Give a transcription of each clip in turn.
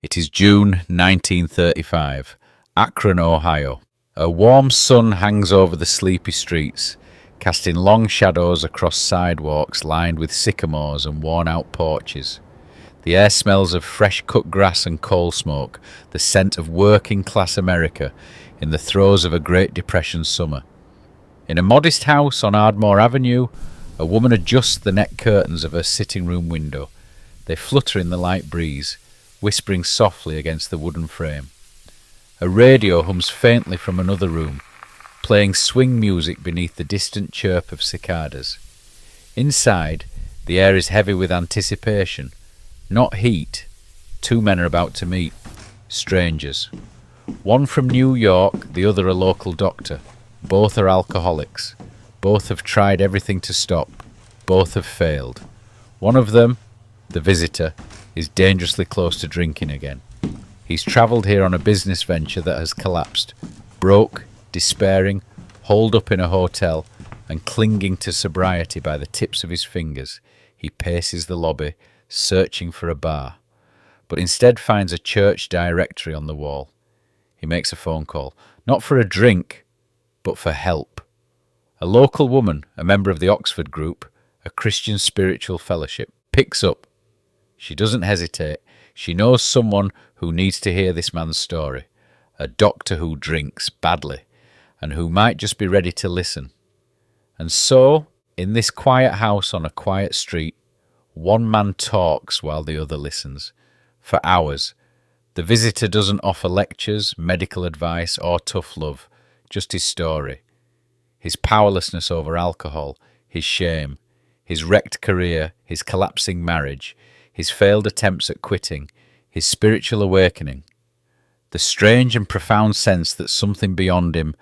It is June 1935, Akron, Ohio. A warm sun hangs over the sleepy streets, casting long shadows across sidewalks lined with sycamores and worn-out porches. The air smells of fresh-cut grass and coal smoke, the scent of working-class America in the throes of a Great Depression summer. In a modest house on Ardmore Avenue, a woman adjusts the net curtains of her sitting room window. They flutter in the light breeze, whispering softly against the wooden frame. A radio hums faintly from another room, playing swing music beneath the distant chirp of cicadas. Inside, the air is heavy with anticipation, not heat. Two men are about to meet, strangers. One from New York, the other a local doctor. Both are alcoholics. Both have tried everything to stop. Both have failed. One of them, the visitor, is dangerously close to drinking again. He's travelled here on a business venture that has collapsed. Broke, despairing, holed up in a hotel, and clinging to sobriety by the tips of his fingers, he paces the lobby, searching for a bar, but instead finds a church directory on the wall. He makes a phone call, not for a drink, but for help. A local woman, a member of the Oxford group, a Christian spiritual fellowship, picks up. She doesn't hesitate. She knows someone who needs to hear this man's story, a doctor who drinks badly and who might just be ready to listen. And so, in this quiet house on a quiet street, one man talks while the other listens. For hours, the visitor doesn't offer lectures, medical advice, or tough love, just his story. His powerlessness over alcohol, his shame, his wrecked career, his collapsing marriage, his failed attempts at quitting, his spiritual awakening. The strange and profound sense that something beyond him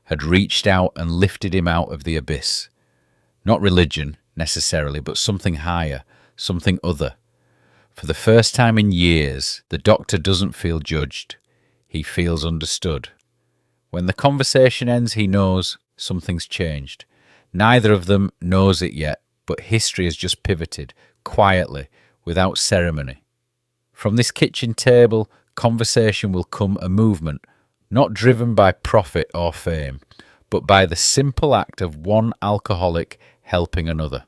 had reached out and lifted him out of the abyss. Not religion, necessarily, but something higher, something other. For the first time in years, the doctor doesn't feel judged. He feels understood. When the conversation ends, he knows something's changed. Neither of them knows it yet, but history has just pivoted, quietly, without ceremony. From this kitchen table, conversation will come a movement, not driven by profit or fame, but by the simple act of one alcoholic helping another.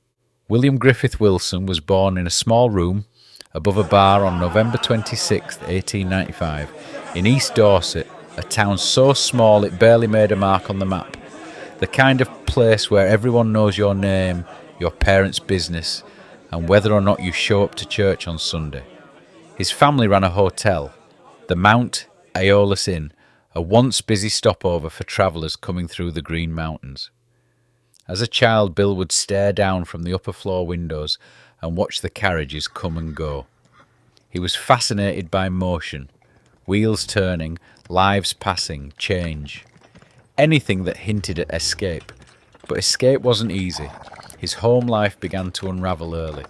William Griffith Wilson was born in a small room above a bar on November 26, 1895, in East Dorset, a town so small it barely made a mark on the map. The kind of place where everyone knows your name, your parents' business, and whether or not you show up to church on Sunday. His family ran a hotel, the Mount Aeolus Inn, a once busy stopover for travellers coming through the Green Mountains. As a child, Bill would stare down from the upper floor windows and watch the carriages come and go. He was fascinated by motion, wheels turning, lives passing, change. Anything that hinted at escape. But escape wasn't easy. His home life began to unravel early.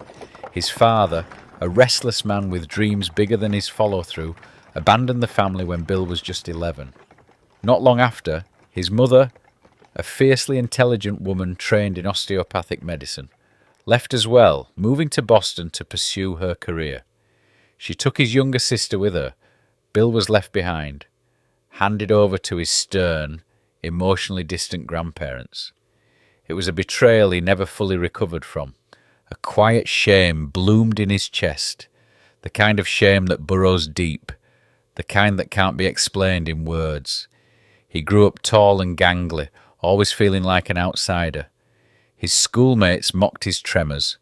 His father, a restless man with dreams bigger than his follow-through, abandoned the family when Bill was just 11. Not long after, his mother, a fiercely intelligent woman trained in osteopathic medicine, left as well, moving to Boston to pursue her career. She took his younger sister with her. Bill was left behind, handed over to his stern, emotionally distant grandparents. It was a betrayal he never fully recovered from. A quiet shame bloomed in his chest, the kind of shame that burrows deep, the kind that can't be explained in words. He grew up tall and gangly, always feeling like an outsider. His schoolmates mocked his tremors,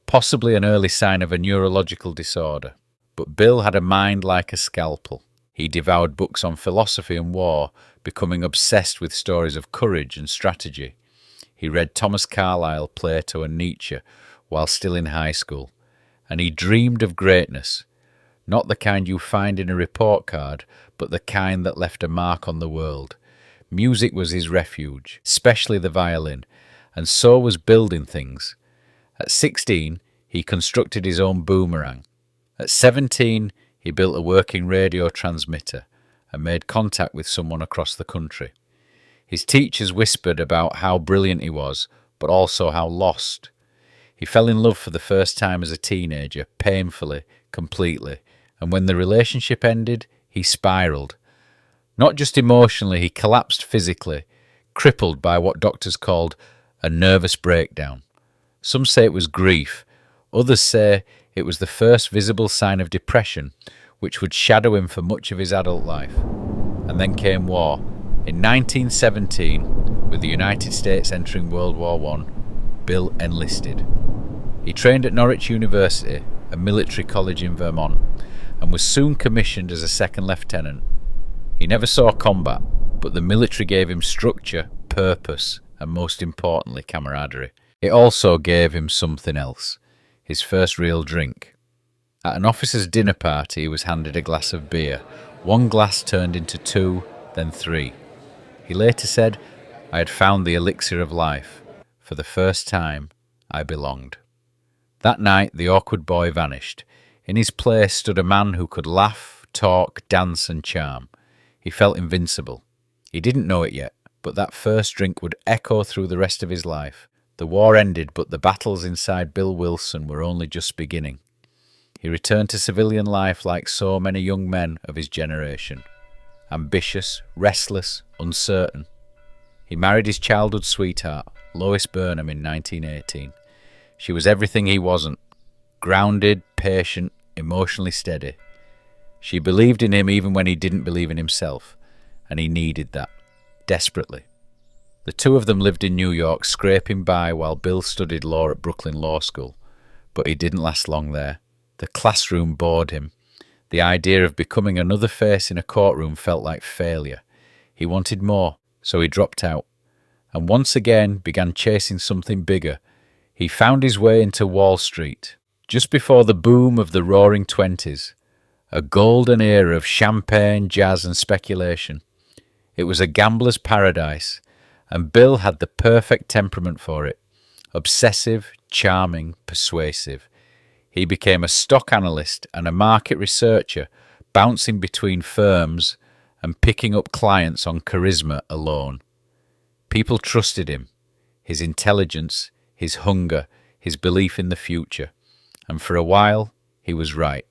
possibly an early sign of a neurological disorder. But Bill had a mind like a scalpel. He devoured books on philosophy and war, becoming obsessed with stories of courage and strategy. He read Thomas Carlyle, Plato, and Nietzsche while still in high school, and he dreamed of greatness, not the kind you find in a report card, but the kind that left a mark on the world. Music was his refuge, especially the violin, and so was building things. At 16, he constructed his own boomerang. At 17, he built a working radio transmitter and made contact with someone across the country. His teachers whispered about how brilliant he was, but also how lost. He fell in love for the first time as a teenager, painfully, completely, And when the relationship ended, he spiraled. Not just emotionally, he collapsed physically, crippled by what doctors called a nervous breakdown. Some say it was grief. Others say it was the first visible sign of depression, which would shadow him for much of his adult life. And then came war. In 1917, with the United States entering World War I, Bill enlisted. He trained at Norwich University, a military college in Vermont, and was soon commissioned as a second lieutenant. He never saw combat, but the military gave him structure, purpose, and most importantly, camaraderie. It also gave him something else, his first real drink. At an officer's dinner party, he was handed a glass of beer. One glass turned into two, then three. He later said, "I had found the elixir of life. For the first time, I belonged." That night, the awkward boy vanished. In his place stood a man who could laugh, talk, dance, and charm. He felt invincible. He didn't know it yet, but that first drink would echo through the rest of his life. The war ended, but the battles inside Bill Wilson were only just beginning. He returned to civilian life like so many young men of his generation. Ambitious, restless, uncertain. He married his childhood sweetheart, Lois Burnham, in 1918. She was everything he wasn't. Grounded, patient, emotionally steady. She believed in him even when he didn't believe in himself, and he needed that, desperately. The two of them lived in New York, scraping by while Bill studied law at Brooklyn Law School. But he didn't last long there. The classroom bored him. The idea of becoming another face in a courtroom felt like failure. He wanted more, so he dropped out, and once again began chasing something bigger. He found his way into Wall Street, just before the boom of the Roaring Twenties, a golden era of champagne, jazz, and speculation. It was a gambler's paradise, and Bill had the perfect temperament for it. Obsessive, charming, persuasive. He became a stock analyst and a market researcher, bouncing between firms and picking up clients on charisma alone. People trusted him, his intelligence, his hunger, his belief in the future. And for a while, he was right.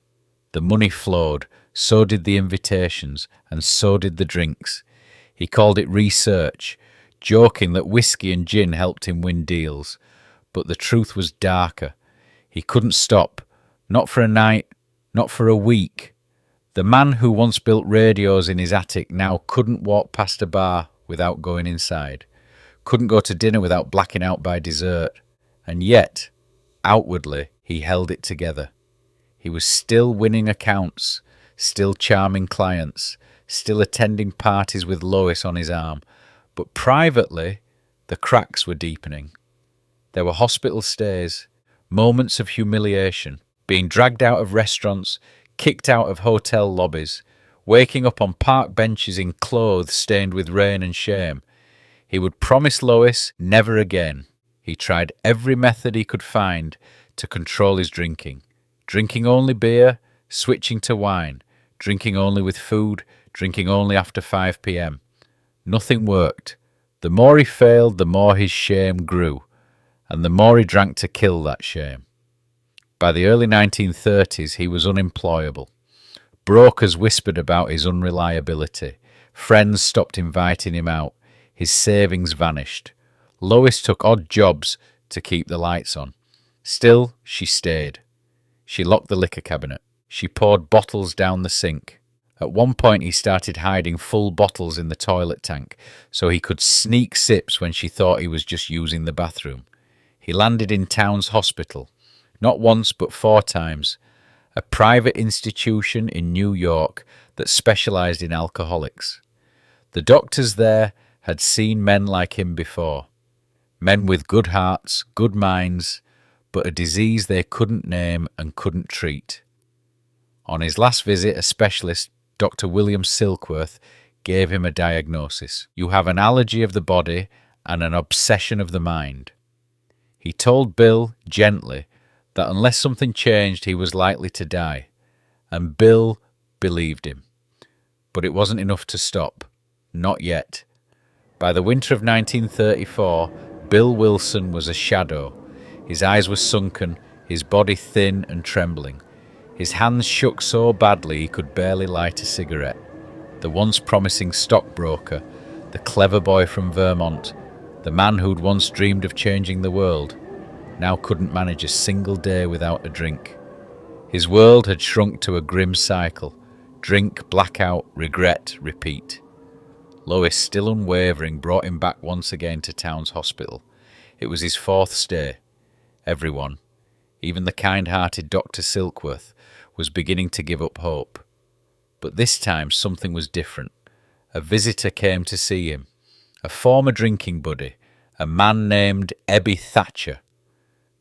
The money flowed, so did the invitations, and so did the drinks. He called it research, joking that whiskey and gin helped him win deals. But the truth was darker. He couldn't stop. Not for a night, not for a week. The man who once built radios in his attic now couldn't walk past a bar without going inside. Couldn't go to dinner without blacking out by dessert. And yet, outwardly, he held it together. He was still winning accounts, still charming clients, still attending parties with Lois on his arm. But privately, the cracks were deepening. There were hospital stays, moments of humiliation, being dragged out of restaurants, kicked out of hotel lobbies, waking up on park benches in clothes stained with rain and shame. He would promise Lois never again. He tried every method he could find to control his drinking. Drinking only beer, switching to wine, drinking only with food, drinking only after 5 p.m. Nothing worked. The more he failed, the more his shame grew, and the more he drank to kill that shame. By the early 1930s, he was unemployable. Brokers whispered about his unreliability. Friends stopped inviting him out. His savings vanished. Lois took odd jobs to keep the lights on. Still, she stayed. She locked the liquor cabinet. She poured bottles down the sink. At one point, he started hiding full bottles in the toilet tank so he could sneak sips when she thought he was just using the bathroom. He landed in Towns Hospital, not once but 4 times, a private institution in New York that specialized in alcoholics. The doctors there had seen men like him before, men with good hearts, good minds, but a disease they couldn't name and couldn't treat. On his last visit, a specialist, Dr. William Silkworth, gave him a diagnosis. You have an allergy of the body and an obsession of the mind. He told Bill, gently, that unless something changed, he was likely to die. And Bill believed him. But it wasn't enough to stop. Not yet. By the winter of 1934, Bill Wilson was a shadow. His eyes were sunken, his body thin and trembling. His hands shook so badly he could barely light a cigarette. The once promising stockbroker, the clever boy from Vermont, the man who'd once dreamed of changing the world, now couldn't manage a single day without a drink. His world had shrunk to a grim cycle: drink, blackout, regret, repeat. Lois, still unwavering, brought him back once again to Towns Hospital. It was his fourth stay. Everyone, even the kind-hearted Dr. Silkworth, was beginning to give up hope. But this time something was different. A visitor came to see him, a former drinking buddy, a man named Ebby Thatcher.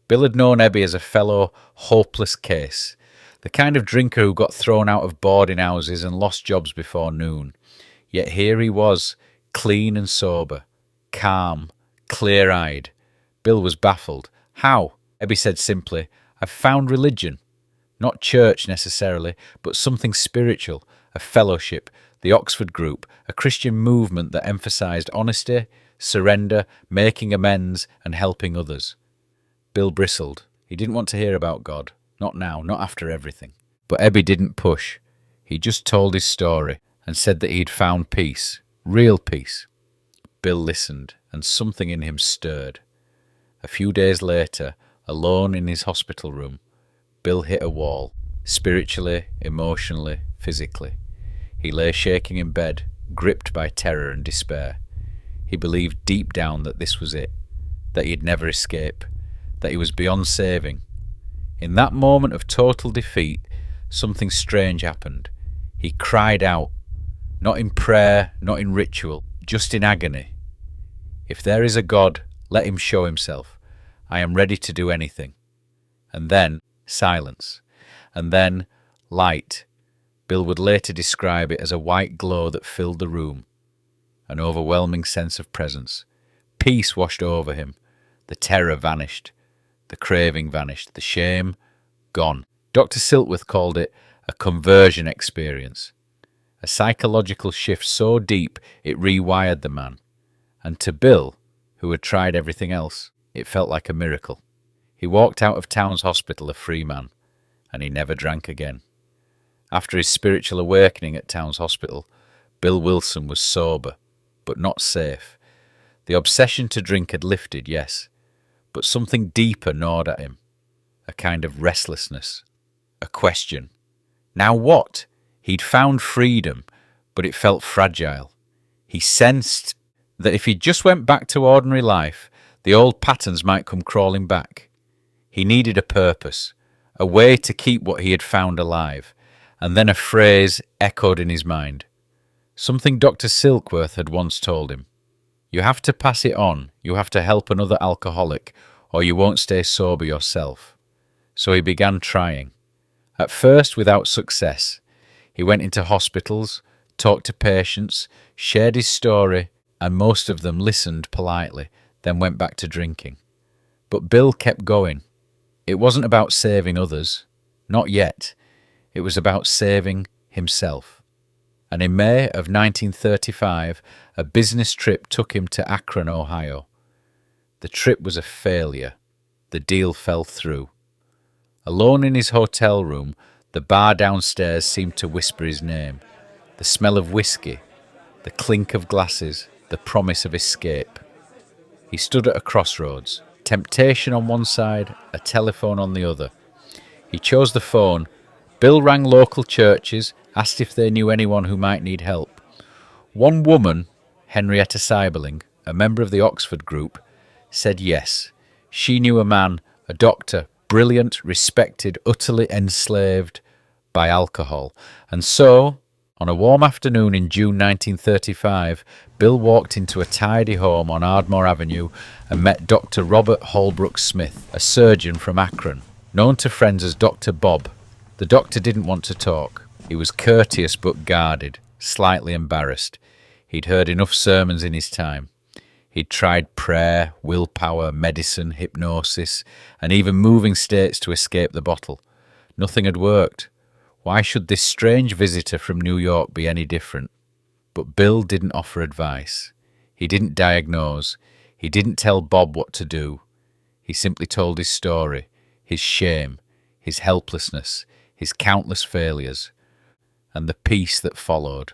Bill had known Ebby as a fellow hopeless case, the kind of drinker who got thrown out of boarding houses and lost jobs before noon. Yet here he was, clean and sober, calm, clear-eyed. Bill was baffled. How? Ebby said simply, "I've found religion. Not church necessarily, but something spiritual, a fellowship, the Oxford Group, a Christian movement that emphasised honesty, surrender, making amends, and helping others." Bill bristled. He didn't want to hear about God. Not now, not after everything. But Ebby didn't push. He just told his story and said that he'd found peace, real peace. Bill listened, and something in him stirred. A few days later, alone in his hospital room, Bill hit a wall, spiritually, emotionally, physically. He lay shaking in bed, gripped by terror and despair. He believed deep down that this was it, that he'd never escape, that he was beyond saving. In that moment of total defeat, something strange happened. He cried out, not in prayer, not in ritual, just in agony. "If there is a God, let him show himself. I am ready to do anything." And then silence. And then light. Bill would later describe it as a white glow that filled the room. An overwhelming sense of presence. Peace washed over him. The terror vanished. The craving vanished. The shame gone. Dr. Silkworth called it a conversion experience. A psychological shift so deep it rewired the man. And to Bill, who had tried everything else, it felt like a miracle. He walked out of Towns Hospital a free man, and he never drank again. After his spiritual awakening at Towns Hospital, Bill Wilson was sober, but not safe. The obsession to drink had lifted, yes, but something deeper gnawed at him. A kind of restlessness. A question. Now what? He'd found freedom, but it felt fragile. He sensed that if he just went back to ordinary life, the old patterns might come crawling back. He needed a purpose, a way to keep what he had found alive, and then a phrase echoed in his mind. Something Dr. Silkworth had once told him. You have to pass it on, you have to help another alcoholic, or you won't stay sober yourself. So he began trying. At first without success. He went into hospitals, talked to patients, shared his story, and most of them listened politely, then went back to drinking. But Bill kept going. It wasn't about saving others. Not yet. It was about saving himself. And in May of 1935, a business trip took him to Akron, Ohio. The trip was a failure. The deal fell through. Alone in his hotel room, the bar downstairs seemed to whisper his name. The smell of whiskey, the clink of glasses, the promise of escape. He stood at a crossroads. Temptation on one side, a telephone on the other. He chose the phone. Bill rang local churches, asked if they knew anyone who might need help. One woman, Henrietta Seiberling, a member of the Oxford Group, said yes. She knew a man, a doctor, brilliant, respected, utterly enslaved by alcohol. And so, on a warm afternoon in June 1935, Bill walked into a tidy home on Ardmore Avenue and met Dr. Robert Holbrook Smith, a surgeon from Akron, known to friends as Dr. Bob. The doctor didn't want to talk. He was courteous but guarded, slightly embarrassed. He'd heard enough sermons in his time. He'd tried prayer, willpower, medicine, hypnosis, and even moving states to escape the bottle. Nothing had worked. Why should this strange visitor from New York be any different? But Bill didn't offer advice. He didn't diagnose. He didn't tell Bob what to do. He simply told his story, his shame, his helplessness, his countless failures, and the peace that followed.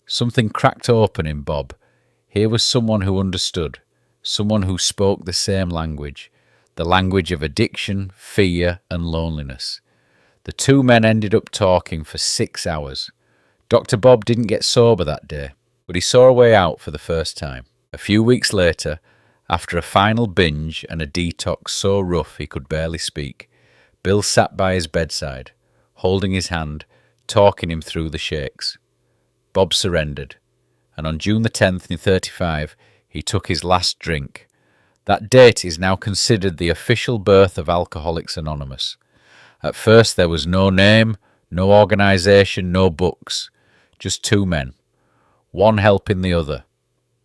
Something cracked open in Bob. Here was someone who understood, someone who spoke the same language, the language of addiction, fear, and loneliness. The two men ended up talking for 6 hours. Dr. Bob didn't get sober that day, but he saw a way out for the first time. A few weeks later, after a final binge and a detox so rough he could barely speak, Bill sat by his bedside, holding his hand, talking him through the shakes. Bob surrendered, and on June the 10th, 1935, he took his last drink. That date is now considered the official birth of Alcoholics Anonymous. At first there was no name, no organisation, no books, just two men, one helping the other.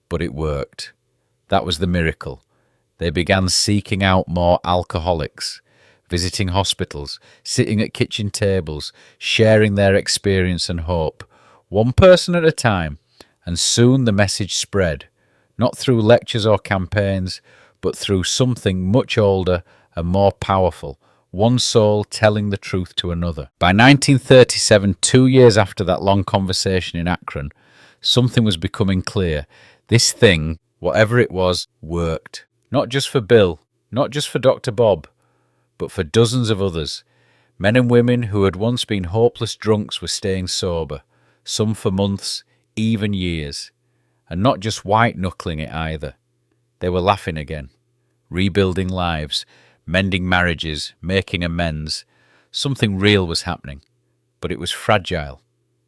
But it worked. That was the miracle. They began seeking out more alcoholics, visiting hospitals, sitting at kitchen tables, sharing their experience and hope, one person at a time, and soon the message spread, not through lectures or campaigns, but through something much older and more powerful, one soul telling the truth to another. By 1937, 2 years after that long conversation in Akron, something was becoming clear. This thing, whatever it was, worked. Not just for Bill, not just for Dr. Bob, but for dozens of others. Men and women who had once been hopeless drunks were staying sober, some for months, even years. And not just white-knuckling it either. They were laughing again, rebuilding lives, mending marriages, making amends. Something real was happening, but it was fragile.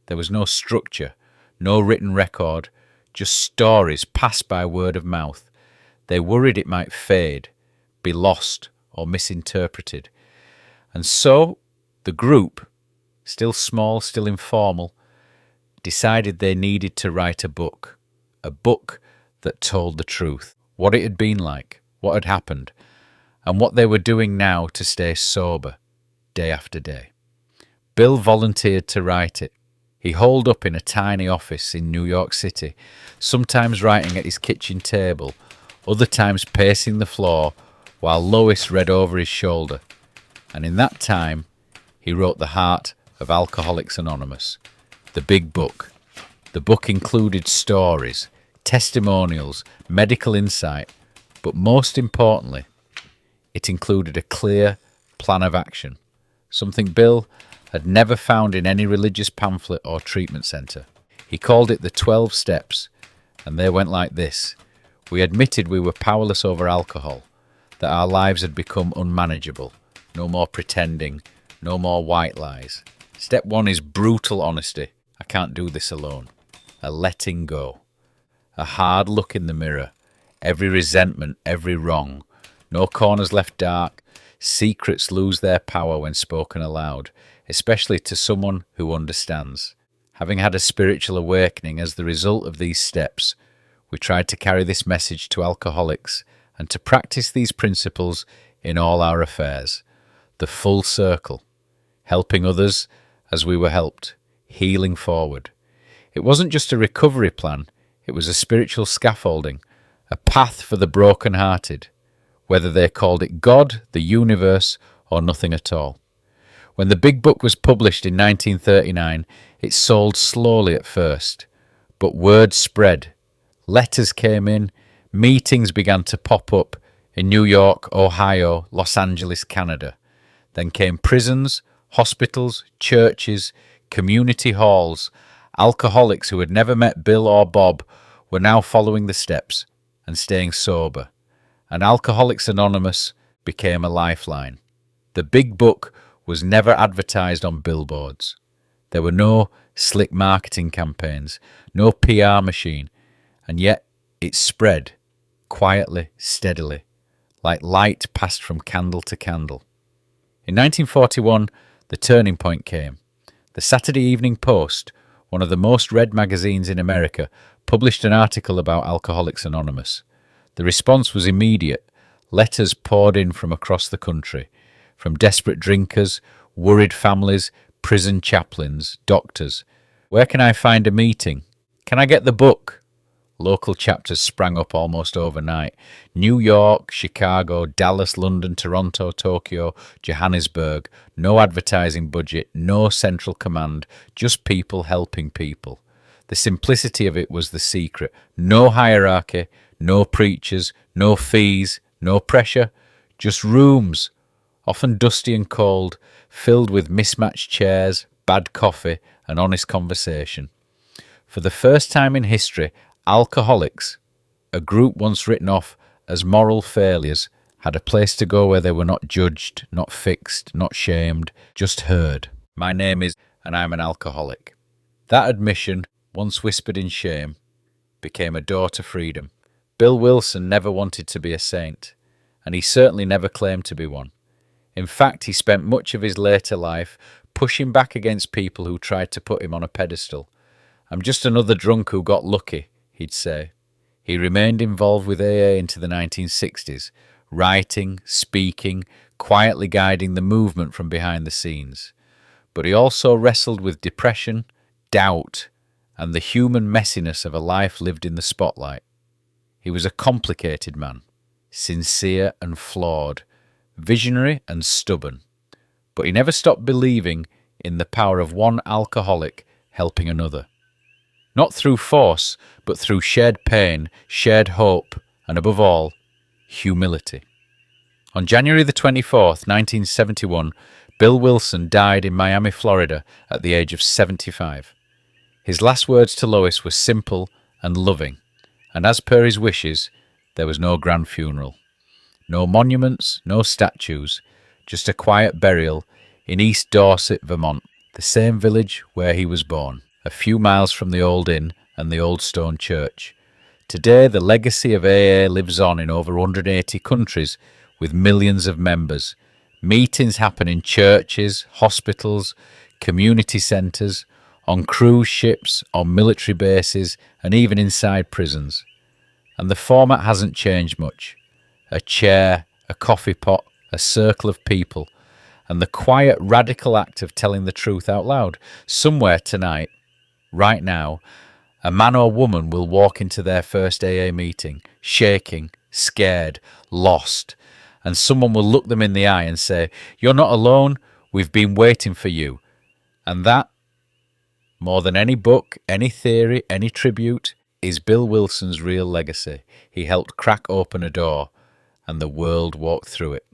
There was no structure, no written record, just stories passed by word of mouth. They worried it might fade, be lost or misinterpreted. And so the group, still small, still informal, decided they needed to write a book that told the truth, what it had been like, what had happened, and what they were doing now to stay sober, day after day. Bill volunteered to write it. He holed up in a tiny office in New York City, sometimes writing at his kitchen table, other times pacing the floor, while Lois read over his shoulder. And in that time, he wrote the heart of Alcoholics Anonymous, the big book. The book included stories, testimonials, medical insight, but most importantly, it included a clear plan of action, something Bill had never found in any religious pamphlet or treatment centre. He called it the 12 Steps, and they went like this. We admitted we were powerless over alcohol, that our lives had become unmanageable, no more pretending, no more white lies. Step 1 is brutal honesty. I can't do this alone. A letting go. A hard look in the mirror. Every resentment, every wrong. No corners left dark. Secrets lose their power when spoken aloud, especially to someone who understands. Having had a spiritual awakening as the result of these steps, we tried to carry this message to alcoholics and to practice these principles in all our affairs. The full circle. Helping others as we were helped. Healing forward. It wasn't just a recovery plan, it was a spiritual scaffolding, a path for the broken-hearted, whether they called it God, the universe, or nothing at all. When the big book was published in 1939, it sold slowly at first, but word spread. Letters came in, meetings began to pop up in New York, Ohio, Los Angeles, Canada. Then came prisons, hospitals, churches, community halls. Alcoholics who had never met Bill or Bob were now following the steps and staying sober. And Alcoholics Anonymous became a lifeline. The big book was never advertised on billboards. There were no slick marketing campaigns, no PR machine, and yet it spread quietly, steadily, like light passed from candle to candle. In 1941, the turning point came. The Saturday Evening Post, one of the most read magazines in America, published an article about Alcoholics Anonymous. The response was immediate. Letters poured in from across the country, from desperate drinkers, worried families, prison chaplains, doctors. Where can I find a meeting? Can I get the book? Local chapters sprang up almost overnight. New York, Chicago, Dallas, London, Toronto, Tokyo, Johannesburg. No advertising budget, no central command, just people helping people. The simplicity of it was the secret. No hierarchy, no preachers, no fees, no pressure, just rooms, often dusty and cold, filled with mismatched chairs, bad coffee, and honest conversation. For the first time in history, alcoholics, a group once written off as moral failures, had a place to go where they were not judged, not fixed, not shamed, just heard. My name is, and I'm an alcoholic. That admission, once whispered in shame, became a door to freedom. Bill Wilson never wanted to be a saint, and he certainly never claimed to be one. In fact, he spent much of his later life pushing back against people who tried to put him on a pedestal. "I'm just another drunk who got lucky," he'd say. He remained involved with AA into the 1960s, writing, speaking, quietly guiding the movement from behind the scenes. But he also wrestled with depression, doubt, and the human messiness of a life lived in the spotlight. He was a complicated man, sincere and flawed, visionary and stubborn. But he never stopped believing in the power of one alcoholic helping another. Not through force, but through shared pain, shared hope, and above all, humility. On January the 24th, 1971, Bill Wilson died in Miami, Florida, at the age of 75. His last words to Lois were simple and loving, and as per his wishes, there was no grand funeral. No monuments, no statues, just a quiet burial in East Dorset, Vermont, the same village where he was born, a few miles from the old inn and the old stone church. Today, the legacy of AA lives on in over 180 countries with millions of members. Meetings happen in churches, hospitals, community centres, on cruise ships, on military bases, and even inside prisons. And the format hasn't changed much. A chair, a coffee pot, a circle of people, and the quiet, radical act of telling the truth out loud. Somewhere tonight, right now, a man or woman will walk into their first AA meeting, shaking, scared, lost, and someone will look them in the eye and say, "You're not alone, we've been waiting for you." And that, more than any book, any theory, any tribute, is Bill Wilson's real legacy. He helped crack open a door, and the world walked through it.